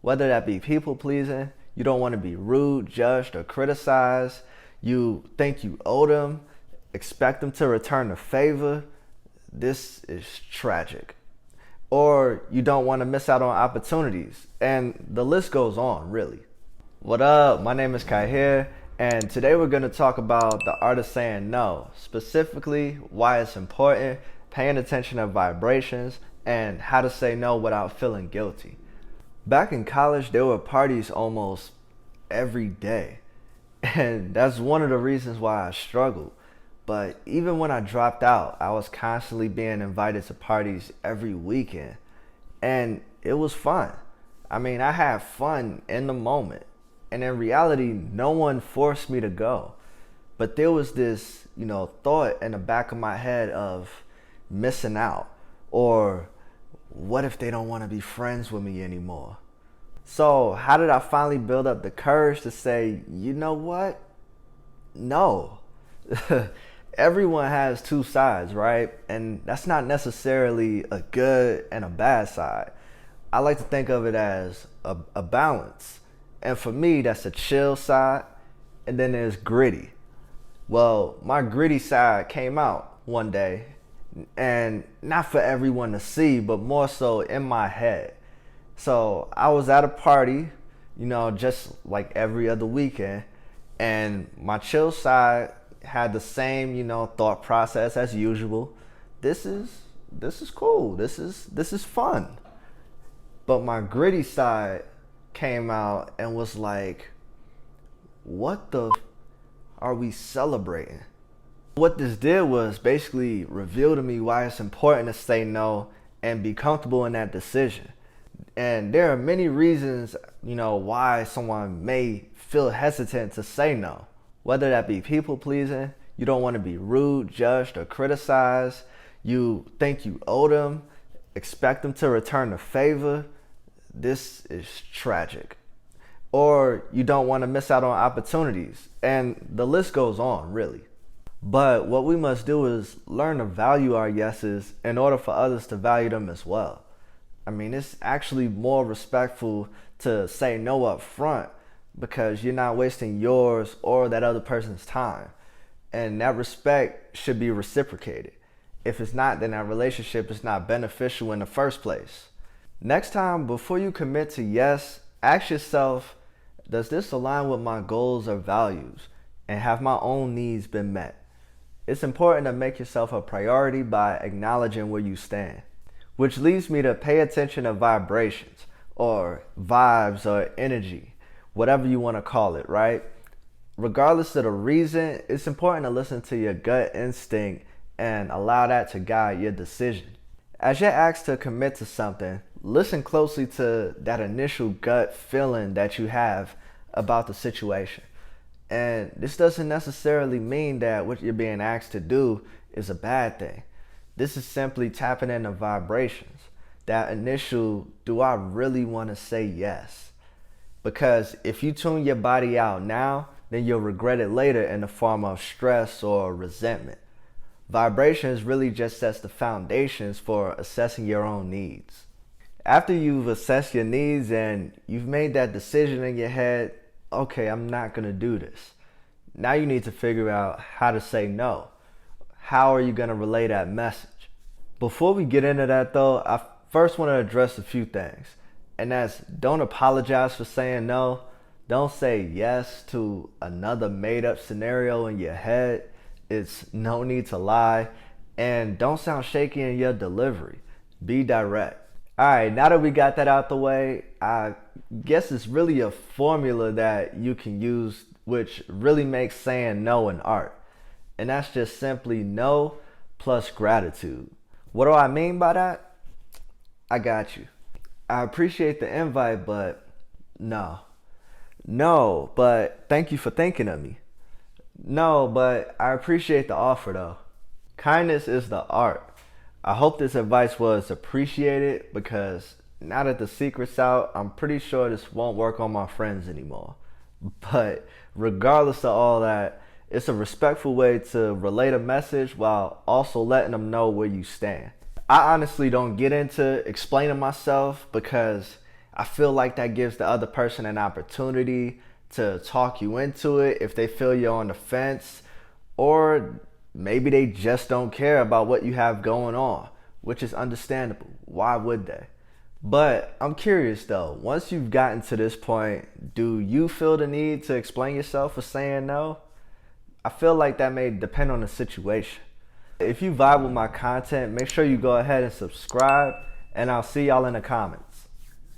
Whether that be people pleasing, you don't want to be rude, judged, or criticized, you think you owe them, expect them to return the favor, this is tragic. Or you don't want to miss out on opportunities, and the list goes on, really. What up? My name is Qahir, and today we're going to talk about the art of saying no, specifically why it's important, paying attention to vibrations, and how to say no without feeling guilty. Back in college, there were parties almost every day, and that's one of the reasons why I struggled. But even when I dropped out, I was constantly being invited to parties every weekend, and it was fun. I mean, I had fun in the moment, and in reality, no one forced me to go. But there was this, thought in the back of my head of missing out, or what if they don't want to be friends with me anymore? So how did I finally build up the courage to say, you know what? No. Everyone has two sides, right? And that's not necessarily a good and a bad side. I like to think of it as a balance. And for me, that's a chill side, and then there's gritty. Well, my gritty side came out one day, and not for everyone to see, but more so in my head. So I was at a party, just like every other weekend, and my chill side had the same, thought process as usual. This is cool. This is fun. But my gritty side came out and was like, what the are we celebrating? What this did was basically reveal to me why it's important to say no and be comfortable in that decision. And there are many reasons, why someone may feel hesitant to say no. Whether that be people pleasing, you don't want to be rude, judged, or criticized, you think you owe them, expect them to return the favor, this is tragic. Or you don't want to miss out on opportunities, and the list goes on, really. But what we must do is learn to value our yeses in order for others to value them as well. I mean, it's actually more respectful to say no up front because you're not wasting yours or that other person's time. And that respect should be reciprocated. If it's not, then that relationship is not beneficial in the first place. Next time, before you commit to yes, ask yourself, does this align with my goals or values? And have my own needs been met? It's important to make yourself a priority by acknowledging where you stand. Which leads me to pay attention to vibrations, or vibes, or energy, whatever you want to call it, right? Regardless of the reason, it's important to listen to your gut instinct and allow that to guide your decision. As you're asked to commit to something, listen closely to that initial gut feeling that you have about the situation. And this doesn't necessarily mean that what you're being asked to do is a bad thing. This is simply tapping into vibrations. That initial, do I really want to say yes? Because if you tune your body out now, then you'll regret it later in the form of stress or resentment. Vibrations really just sets the foundations for assessing your own needs. After you've assessed your needs and you've made that decision in your head, okay, I'm not going to do this. Now you need to figure out how to say no. How are you going to relay that message? Before we get into that though, I first want to address a few things. And that's, don't apologize for saying no. Don't say yes to another made up scenario in your head. It's no need to lie. And don't sound shaky in your delivery. Be direct. Alright, now that we got that out the way, I guess it's really a formula that you can use which really makes saying no an art. And that's just simply no plus gratitude. What do I mean by that? I got you. I appreciate the invite, but no. No, but thank you for thinking of me. No, but I appreciate the offer though. Kindness is the art. I hope this advice was appreciated because now that the secret's out, I'm pretty sure this won't work on my friends anymore. But regardless of all that, it's a respectful way to relay a message while also letting them know where you stand. I honestly don't get into explaining myself because I feel like that gives the other person an opportunity to talk you into it if they feel you're on the fence, or maybe they just don't care about what you have going on, which is understandable. Why would they? But I'm curious though, once you've gotten to this point, do you feel the need to explain yourself for saying no? I feel like that may depend on the situation. If you vibe with my content, make sure you go ahead and subscribe, and I'll see y'all in the comments.